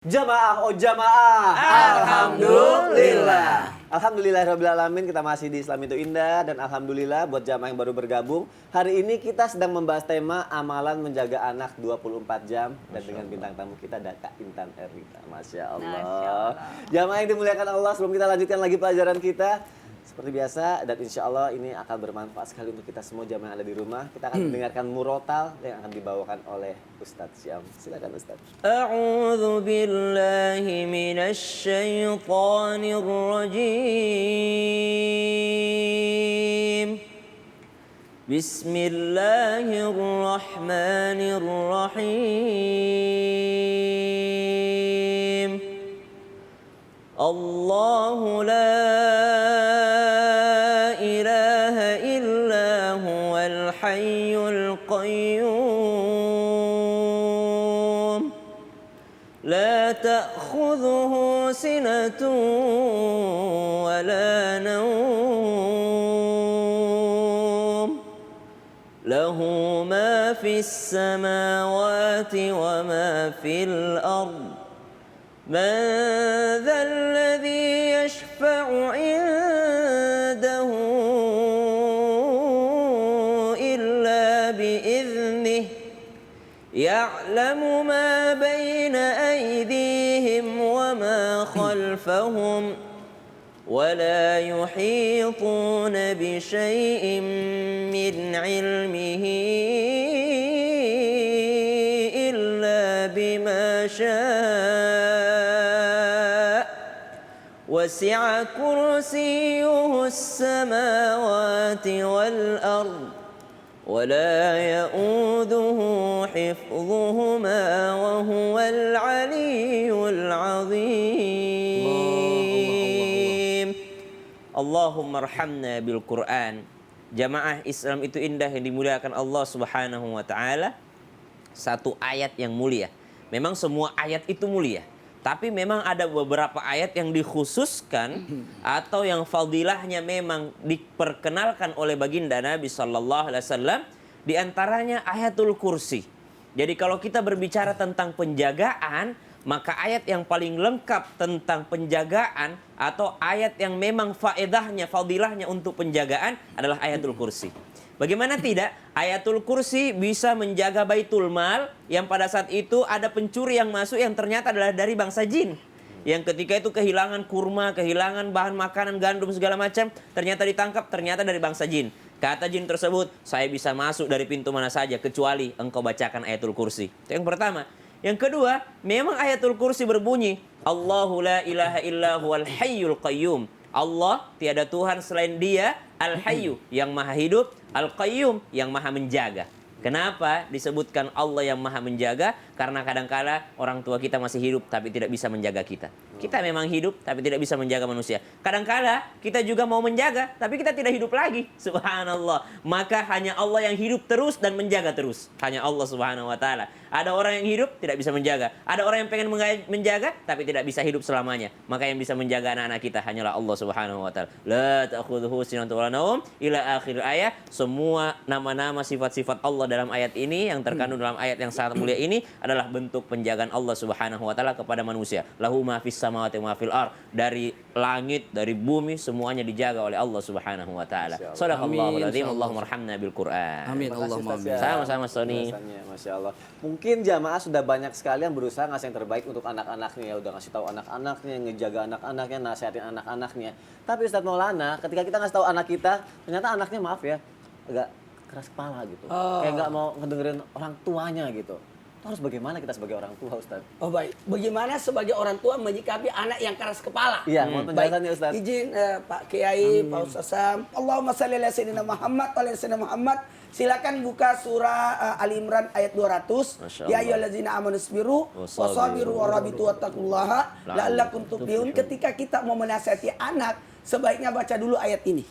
Jamaah, oh jamaah. Alhamdulillah. Alhamdulillahirabbil alamin, kita masih di Islam itu Indah. Dan alhamdulillah buat jamaah yang baru bergabung. Hari ini kita sedang membahas tema amalan menjaga anak 24 jam. Dan dengan bintang tamu kita ada Kak Intan Erita. Masya Allah. Jamaah yang dimuliakan Allah, sebelum kita lanjutkan lagi pelajaran kita, seperti biasa, dan insya Allah ini akan bermanfaat sekali untuk kita semua jamaah yang ada di rumah. Kita akan mendengarkan murotal yang akan dibawakan oleh Ustadz Syam. Silakan Ustadz. A'udzu billahi minasy syaithanir rajim. Bismillahirrahmanirrahim. Allahu la الحي القيوم لا تأخذه سنة ولا نوم له ما في السماوات وما في الأرض من ذا الذي يشفع عنده يعلم ما بين أيديهم وما خلفهم ولا يحيطون بشيء من علمه إلا بما شاء وسع كرسيه السماوات والأرض ولا يؤوده حفظهما وهو العلي العظيم. اللهم ارحمنا بالقرآن. Jamaah Islam itu indah yang dimuliakan Allah Subhanahu wa taala. Satu ayat yang mulia. Memang semua ayat itu mulia. Tapi memang ada beberapa ayat yang dikhususkan atau yang fadilahnya memang diperkenalkan oleh baginda Nabi Sallallahu Alaihi Wasallam. Di antaranya ayatul kursi. Jadi kalau kita berbicara tentang penjagaan, maka ayat yang paling lengkap tentang penjagaan atau ayat yang memang faedahnya, fadilahnya untuk penjagaan adalah ayatul kursi. Bagaimana tidak? Ayatul kursi bisa menjaga Baitul Mal yang pada saat itu ada pencuri yang masuk yang ternyata adalah dari bangsa jin. Yang ketika itu kehilangan kurma, kehilangan bahan makanan, gandum segala macam, ternyata ditangkap, ternyata dari bangsa jin. Kata jin tersebut, saya bisa masuk dari pintu mana saja kecuali engkau bacakan ayatul kursi. Itu yang pertama. Yang kedua, memang ayatul kursi berbunyi, Allahu la ilaha illa huwal hayyul qayyum. Allah tiada Tuhan selain Dia, Al-Hayyu yang maha hidup, Al-Qayyum yang maha menjaga. Kenapa disebutkan Allah yang maha menjaga? Karena kadangkala orang tua kita masih hidup tapi tidak bisa menjaga kita. Kita memang hidup tapi tidak bisa menjaga manusia. Kadangkala kita juga mau menjaga tapi kita tidak hidup lagi. Subhanallah. Maka hanya Allah yang hidup terus dan menjaga terus. Hanya Allah Subhanahu wa taala. Ada orang yang hidup tidak bisa menjaga. Ada orang yang pengen menjaga tapi tidak bisa hidup selamanya. Maka yang bisa menjaga anak-anak kita hanyalah Allah Subhanahu wa taala. La ta'khudhuhu sinatun wa la naum ila akhir ayat. Semua nama-nama sifat-sifat Allah dalam ayat ini yang terkandung dalam ayat yang sangat mulia ini adalah bentuk penjagaan Allah Subhanahu wa taala kepada manusia. Lahu ma fis samawati wa ma fil ardh. Dari langit, dari bumi semuanya dijaga oleh Allah Subhanahu wa taala. Shadaqallahul azim. Allahumma arhamna bil Qur'an. Amin. Allahumma amin. Sama-sama Sony. Masya Allah. Mungkin jamaah sudah banyak sekali yang berusaha ngasih yang terbaik untuk anak-anaknya, ya udah ngasih tahu anak-anaknya, ngejaga anak-anaknya, nasihatin anak-anaknya. Tapi Ustadz Maulana, ketika kita ngasih tahu anak kita, ternyata anaknya maaf ya, agak keras kepala gitu. Kayak nggak mau ngedengerin orang tuanya gitu. Itu harus bagaimana kita sebagai orang tua, Ustadz? Oh baik, bagaimana sebagai orang tua menyikapi anak yang keras kepala? Iya, mohon penjelasannya Ustadz. Izin Pak Kiai, Pak Ustadz Sam. Allahumma shalli ala sayyidina Muhammad wa ala sayyidina Muhammad. Silakan buka surah Ali Imran ayat 200. Ya ayyuhallazina amanu sabiru wasabiru warabitu wattaqullaha la'allakum tuflihun. Ketika kita mau menasihati anak, sebaiknya baca dulu ayat ini.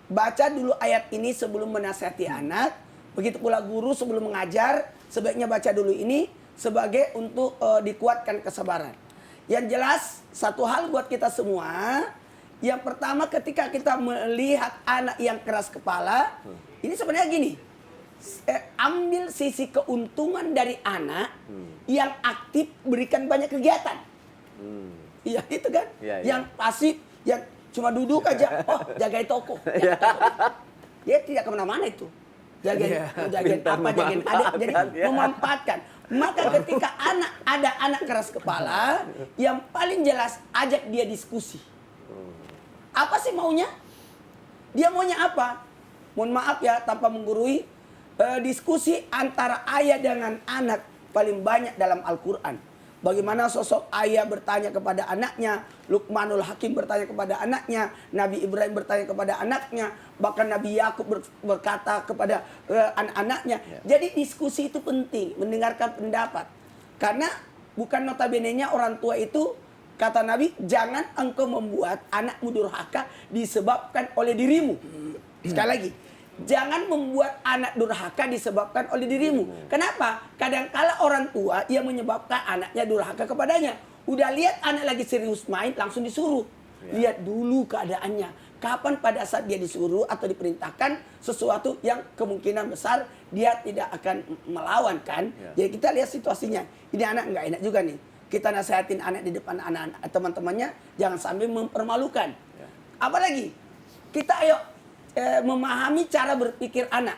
Baca dulu ayat ini sebelum menasihati anak. Begitu pula guru sebelum mengajar, sebaiknya baca dulu ini sebagai untuk dikuatkan kesabaran. Yang jelas, satu hal buat kita semua, yang pertama ketika kita melihat anak yang keras kepala, ini sebenarnya gini, ambil sisi keuntungan dari anak yang aktif, berikan banyak kegiatan. Iya itu kan. Iya, iya. Yang pasif, yang cuma duduk aja, oh jagain toko. Ya, dia tidak kemana-mana itu. Jagain Pintar apa, jagain adik, jadi memanfaatkan, ya. memanfaatkan. Maka ketika ada anak keras kepala, yang paling jelas ajak dia diskusi. Apa sih maunya? Dia maunya apa? Mohon maaf ya, tanpa menggurui, diskusi antara ayah dengan anak paling banyak dalam Al-Quran. Bagaimana sosok ayah bertanya kepada anaknya, Luqmanul Hakim bertanya kepada anaknya, Nabi Ibrahim bertanya kepada anaknya, bahkan Nabi Yakub berkata kepada anak-anaknya. Jadi diskusi itu penting, mendengarkan pendapat. Karena bukan notabene-nya orang tua itu, kata Nabi, jangan engkau membuat anakmu durhaka disebabkan oleh dirimu. Sekali lagi, jangan membuat anak durhaka disebabkan oleh dirimu. Kenapa? Kadangkala orang tua yang menyebabkan anaknya durhaka kepadanya. Udah lihat anak lagi serius main, langsung disuruh. Lihat dulu keadaannya. Kapan pada saat dia disuruh atau diperintahkan sesuatu yang kemungkinan besar dia tidak akan melawan kan. Jadi kita lihat situasinya. Ini anak nggak enak juga nih. Kita nasihatin anak di depan anak-anak teman-temannya, jangan sampai mempermalukan. Apalagi kita ayo memahami cara berpikir anak.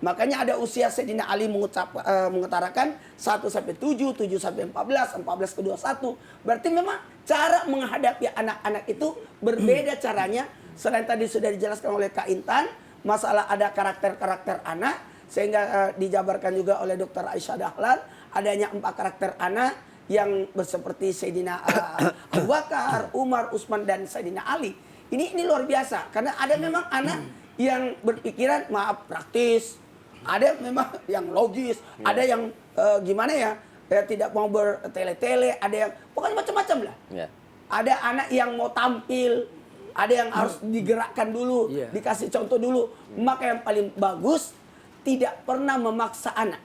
Makanya ada usia Sayyidina Ali mengutarakan 1 sampai 7, 7 sampai 14, 14 ke 21. Berarti memang cara menghadapi anak-anak itu berbeda caranya. Selain tadi sudah dijelaskan oleh Kak Intan, masalah ada karakter-karakter anak, sehingga dijabarkan juga oleh Dr. Aisyah Dahlan, adanya 4 karakter anak yang seperti Sayyidina Abu Bakar, Umar, Utsman, dan Sayyidina Ali. Ini luar biasa, karena ada memang anak yang berpikiran praktis, ada memang yang logis, ada yang gimana ya tidak mau bertele-tele, ada yang pokoknya macam-macam lah. Ada anak yang mau tampil, ada yang harus digerakkan dulu, dikasih contoh dulu. Maka yang paling bagus tidak pernah memaksa anak.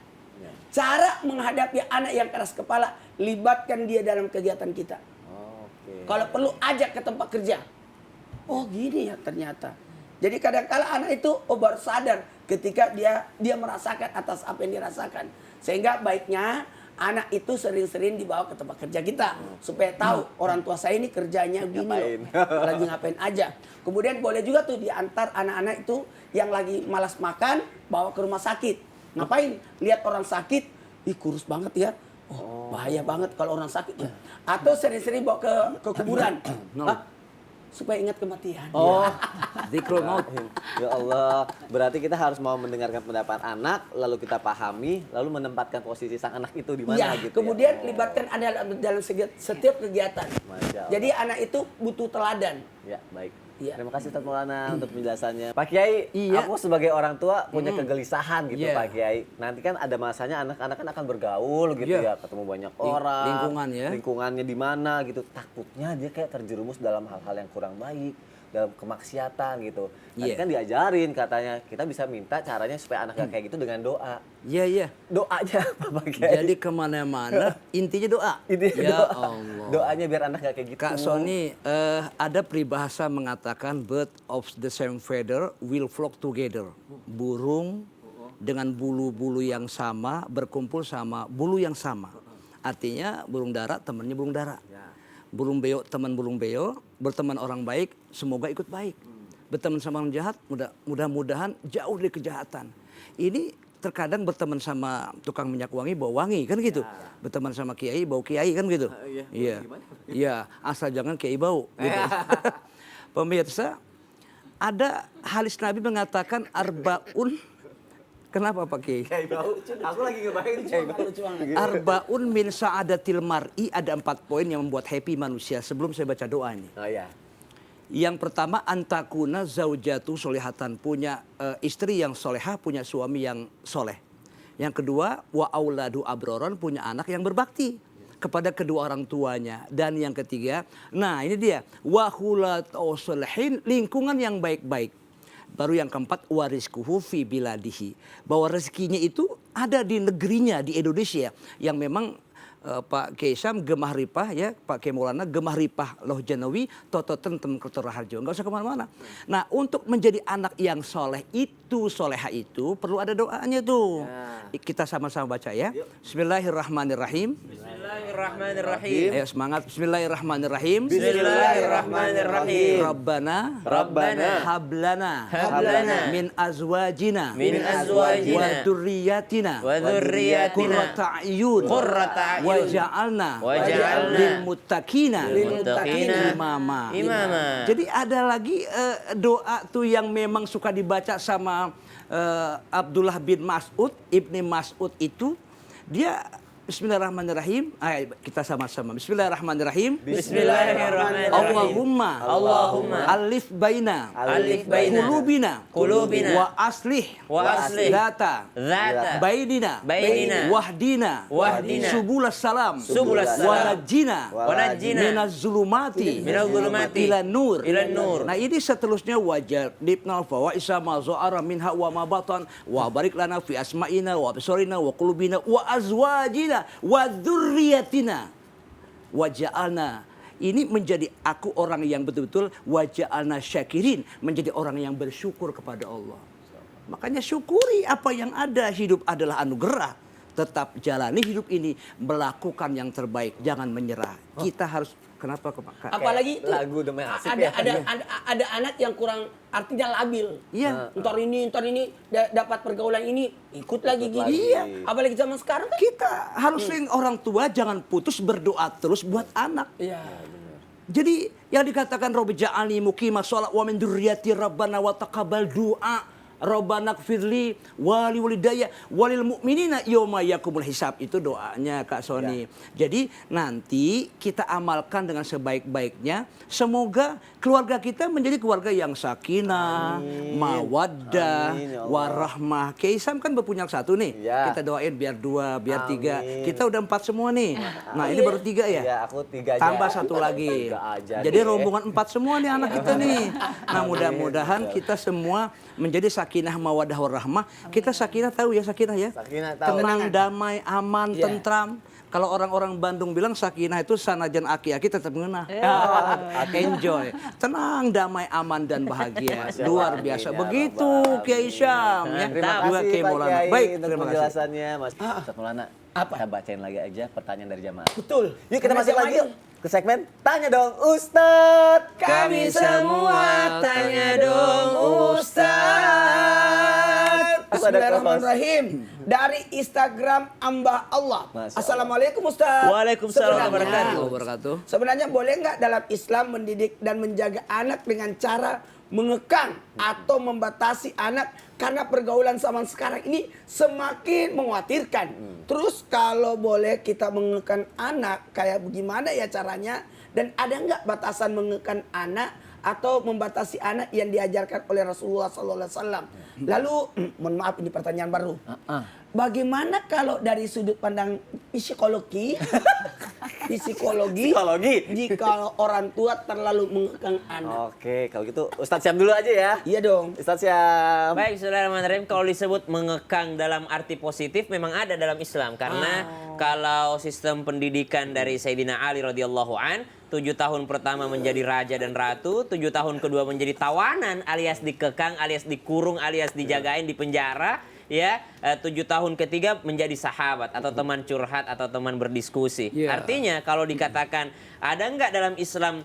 Cara menghadapi anak yang keras kepala, libatkan dia dalam kegiatan kita. Kalau perlu ajak ke tempat kerja. Oh gini ya ternyata. Jadi kadang-kala anak itu baru sadar ketika dia merasakan atas apa yang dirasakan. Sehingga baiknya anak itu sering-sering dibawa ke tempat kerja kita. Supaya tahu orang tua saya ini kerjanya gini loh. Lagi ngapain aja. Kemudian boleh juga tuh diantar anak-anak itu yang lagi malas makan, bawa ke rumah sakit. Ngapain? Lihat orang sakit, ih kurus banget ya. Oh, bahaya banget kalau orang sakit ya. Atau sering-sering bawa ke kuburan. Supaya ingat kematian. Dzikrul maut. Ya Allah, berarti kita harus mau mendengarkan pendapat anak, lalu kita pahami, lalu menempatkan posisi sang anak itu di mana gitu. Kemudian libatkan anak dalam setiap kegiatan. Masya Allah. Jadi anak itu butuh teladan. Ya, baik. Iya. Terima kasih Ustaz Maulana untuk penjelasannya. Pak Kiai, aku sebagai orang tua punya kegelisahan gitu Pak Kiai. Nanti kan ada masanya anak-anak kan akan bergaul gitu ya, ketemu banyak orang. Lingkungan ya. Lingkungannya di mana gitu. Takutnya dia kayak terjerumus dalam hal-hal yang kurang baik, dalam kemaksiatan gitu. Nanti kan diajarin katanya kita bisa minta caranya supaya anak gak kayak gitu dengan doa. Iya. Doanya apa Pak Kiai? Jadi kemana-mana intinya doa. Intinya ya doa. Allah. Doanya biar anak gak kayak gitu. Kak Sony, ada peribahasa mengatakan bird of the same feather will flock together. Burung dengan bulu-bulu yang sama berkumpul sama bulu yang sama. Artinya burung dara temannya burung dara. Burung beo teman burung beo, berteman orang baik semoga ikut baik. Berteman sama orang jahat mudah-mudahan jauh dari kejahatan. Ini terkadang berteman sama tukang minyak wangi bau wangi kan gitu. Berteman sama kiai bau kiai kan gitu. Iya, asal jangan kiai bau gitu. Pemirsa, ada hadis Nabi mengatakan arbaun. Kenapa Pak Kiai? Kiai bau. Aku lagi ngebayangin Kiai bau. Arbaun min sa'adatil mar'i, ada 4 poin yang membuat happy manusia. Sebelum saya baca doa ini. Oh iya. Yang pertama antakuna zaujatu solehatan, punya istri yang solehah, punya suami yang soleh. Yang kedua wa auladu abroron, punya anak yang berbakti kepada kedua orang tuanya. Dan yang ketiga, nah ini dia, wa hulatu solehin, lingkungan yang baik-baik. Baru yang keempat warizkuhu fi biladihi, bahwa rezekinya itu ada di negerinya, di Indonesia yang memang Pak Keisam gemah ripah ya, Pak Kemulana gemah ripah loh janawi toto tentem ketur harjo, nggak usah kemana-mana. Nah untuk menjadi anak yang soleh itu, soleha itu perlu ada doanya tuh. Kita sama-sama baca ya. Bismillahirrahmanirrahim. Bismillahirrahmanirrahim. Ayo semangat. Bismillahirrahmanirrahim. Bismillahirrahmanirrahim. Rabbana hablana min azwajina wa dzurriyyatina qurrata a'yun waja'alna lil muttaqina imama. Jadi ada lagi doa tuh yang memang suka dibaca sama Abdullah bin Mas'ud, Ibni Mas'ud itu dia Bismillahirrahmanirrahim. Ayo kita sama-sama. Bismillahirrahmanirrahim. Bismillahirrahmanirrahim. Allahumma alif baina qulubina wa aslih zata bainina wahdina subulas salam wa najjina minaz zulumati ila nur. Nah ini seterusnya wajadibna fawaisa ma za'ara minha wa ma batan wa barik lana fi asma'ina wa absarina wa qulubina wa azwajina wa dzurriyyatina waja'alna. Ini menjadi aku orang yang betul-betul waja'alna syakirin, menjadi orang yang bersyukur kepada Allah. Makanya syukuri apa yang ada, hidup adalah anugerah. Tetap jalani hidup ini, melakukan yang terbaik, jangan menyerah. Kita harus kenapa Apalagi itu lagu Damai Asik ya. ada anak yang kurang artinya labil. Iya. Entar ini dapat pergaulan ini ikut lagi gini. Iya. Apalagi zaman sekarang kan. Kita harus sering orang tua jangan putus berdoa terus buat anak. Iya. Jadi yang dikatakan Rabbi ja'alni muqima shalah wa min dzurriyyati rabbana wa taqabbal du'a. Rabbana gfirli wali walidayya walil mu'minina yauma yaqumul hisab, itu doanya Kak Sony. Jadi nanti kita amalkan dengan sebaik-baiknya. Semoga keluarga kita menjadi keluarga yang sakinah, mawaddah, warahmah. Keisam kan berpunya satu nih. Ya. Kita doain biar 2, biar 3. Kita udah 4 semua nih. Nah ini baru 3 ya? Iya, aku 3 aja. Tambah 1 lagi. 3 aja Jadi deh. rombongan 4 semua nih anak kita nih. Nah mudah-mudahan kita semua menjadi sakinah mawadah warahmah. Kita sakinah tahu ya, sakinah ya. Sakinah tahu. Tenang, damai, aman, Iya. tentram. Kalau orang-orang Bandung bilang sakinah itu sanajan aki-aki tetap ngeunah. Enjoy. Tenang, damai, aman dan bahagia. Luar biasa. Begitu Kiai Syam ya. Terima Dua kasih Kiai Pak Maulana. Kiai Baik, untuk terima kasih. penjelasannya Mas Ustaz Maulana. Apa? Kita bacain lagi aja pertanyaan dari jamaah. Betul. Yuk kita Karena masuk zaman lagi itu, ke segmen Tanya Dong Ustadz. Kami semua tanya dong Ustaz. Bismillahirrahmanirrahim. Dari Instagram Amba Allah. Masya Allah. Assalamualaikum Ustaz. Waalaikumsalam Sebenarnya- Wabarakatuh. Sebenarnya boleh nggak dalam Islam mendidik dan menjaga anak dengan cara mengekang atau membatasi anak karena pergaulan zaman sekarang ini semakin mengkhawatirkan. Terus kalau boleh kita mengekang anak kayak bagaimana ya caranya? Dan ada nggak batasan mengekang anak atau membatasi anak yang diajarkan oleh Rasulullah SAW? Lalu, mohon maaf ini pertanyaan baru. Bagaimana kalau dari sudut pandang psikologi, jika orang tua terlalu mengekang anak? Oke, kalau gitu Ustadz Syam dulu aja ya. Iya dong. Ustadz Syam. Baik, Bismillahirrahmanirrahim. Kalau disebut mengekang dalam arti positif memang ada dalam Islam. Karena kalau sistem pendidikan dari Sayyidina Ali radhiyallahu an, 7 tahun pertama menjadi raja dan ratu, 7 tahun kedua menjadi tawanan alias dikekang, alias dikurung, alias dijagain di penjara. Ya, 7 tahun ketiga menjadi sahabat atau teman curhat atau teman berdiskusi. Yeah. Artinya kalau dikatakan ada nggak dalam Islam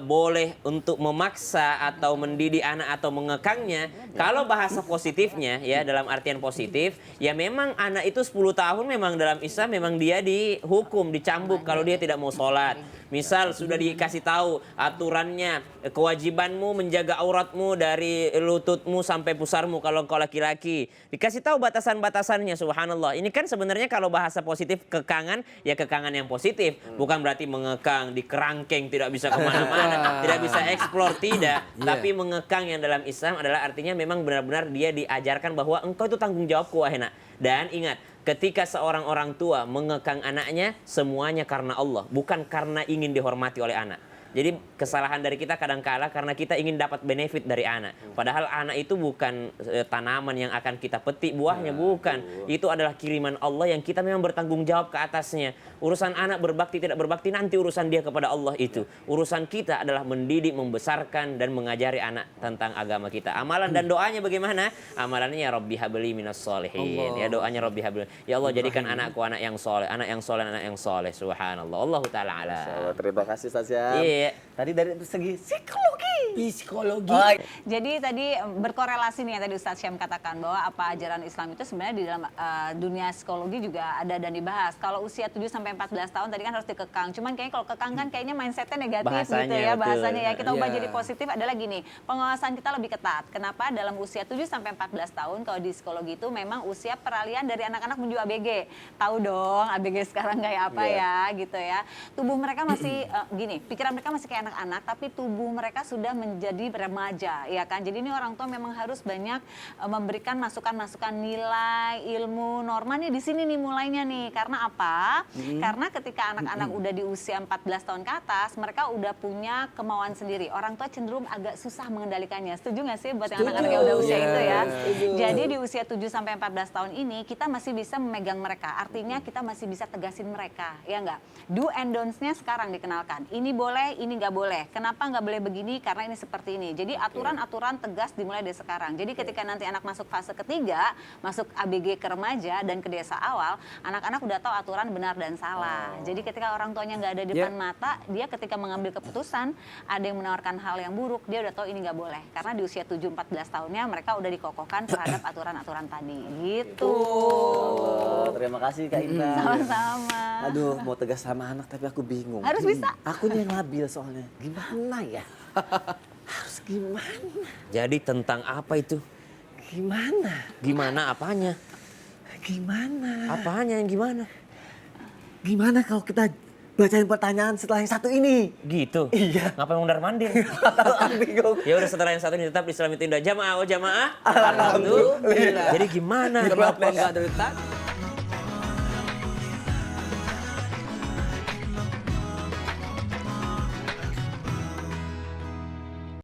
boleh untuk memaksa atau mendidik anak atau mengekangnya? Kalau bahasa positifnya ya dalam artian positif, ya memang anak itu 10 tahun memang dalam Islam memang dia dihukum, dicambuk kalau dia tidak mau sholat. Misal sudah dikasih tahu aturannya, kewajibanmu menjaga auratmu dari lututmu sampai pusarmu kalau kau laki-laki. Dikasih tahu batasan-batasannya, subhanallah. Ini kan sebenarnya kalau bahasa positif kekangan, ya kekangan yang positif. Bukan berarti mengekang, dikerangkeng, tidak bisa kemana-mana, tidak bisa eksplor, tidak. Tapi mengekang yang dalam Islam adalah artinya memang benar-benar dia diajarkan bahwa engkau itu tanggung jawabku, wahai nak. Dan ingat, ketika seorang orang tua mengekang anaknya, semuanya karena Allah, bukan karena ingin dihormati oleh anak. Jadi kesalahan dari kita kadang-kala karena kita ingin dapat benefit dari anak. Padahal anak itu bukan tanaman yang akan kita petik buahnya, bukan. Itu adalah kiriman Allah yang kita memang bertanggung jawab ke atasnya. Urusan anak berbakti tidak berbakti nanti urusan dia kepada Allah itu. Urusan kita adalah mendidik, membesarkan dan mengajari anak tentang agama kita. Amalan dan doanya bagaimana? Amalannya ya Rabbi habli minas sholihin. Ya doanya Rabbi habli. Ya Allah jadikan anakku anak yang soleh, anak yang soleh, anak yang soleh. Subhanallah. Allahu taala ala. Terima kasih Ustaz Syam. Iya. Tadi dari segi Psikologi. Jadi tadi berkorelasi nih yang tadi Ustadz Syam katakan bahwa apa ajaran Islam itu sebenarnya di dalam dunia psikologi juga ada dan dibahas. Kalau usia 7 sampai 14 tahun tadi kan harus dikekang. Cuman kayaknya kalau kekang kan kayaknya mindsetnya negatif Bahasanya, gitu ya. betul. Bahasanya ya kita ubah Iya. jadi positif adalah gini. Pengawasan kita lebih ketat. Kenapa? Dalam usia 7 sampai 14 tahun kalau di psikologi itu memang usia peralihan dari anak-anak menuju ABG. Tahu dong ABG sekarang kayak apa ya gitu ya. Tubuh mereka masih gini, pikiran mereka masih kayak anak-anak tapi tubuh mereka sudah menjadi remaja ya kan. Jadi ini orang tua memang harus banyak memberikan masukan-masukan nilai, ilmu, norma nih di sini nih mulainya nih. Karena apa? Karena ketika anak-anak udah di usia 14 tahun ke atas, mereka udah punya kemauan sendiri. Orang tua cenderung agak susah mengendalikannya. Setuju nggak sih buat yang anak-anak yang udah usia itu ya? Jadi di usia 7 sampai 14 tahun ini kita masih bisa memegang mereka. Artinya kita masih bisa tegasin mereka, ya nggak? Do and don'ts-nya sekarang dikenalkan. Ini boleh, ini nggak boleh. Kenapa nggak boleh begini? Karena ini seperti ini. Jadi aturan-aturan tegas dimulai dari sekarang. Jadi ketika nanti anak masuk fase ketiga, masuk ABG ke remaja dan ke desa awal, anak-anak udah tahu aturan benar dan salah. Jadi ketika orang tuanya nggak ada di depan mata, dia ketika mengambil keputusan, ada yang menawarkan hal yang buruk, dia udah tahu ini nggak boleh. Karena di usia 7-14 tahunnya mereka udah dikokohkan terhadap aturan-aturan tadi. Gitu. Allah, terima kasih Kak Intan. Sama-sama. Aduh, mau tegas sama anak tapi aku bingung. Harus bisa. Aku nih yang labil soalnya. Gimana ya? Harus gimana? Jadi tentang apa itu? Gimana? Gimana apanya? Gimana? Apanya yang gimana? Gimana kalau kita bacain pertanyaan setelah yang satu ini? Gitu. Iya. Ngapain mundar mandir? Atau aku bingung. Ya udah setelah yang satu ini tetap Islam itu indah. Jamaah, oh jamaah. Alhamdulillah. Jadi gimana? Kenapa nggak dari tadi?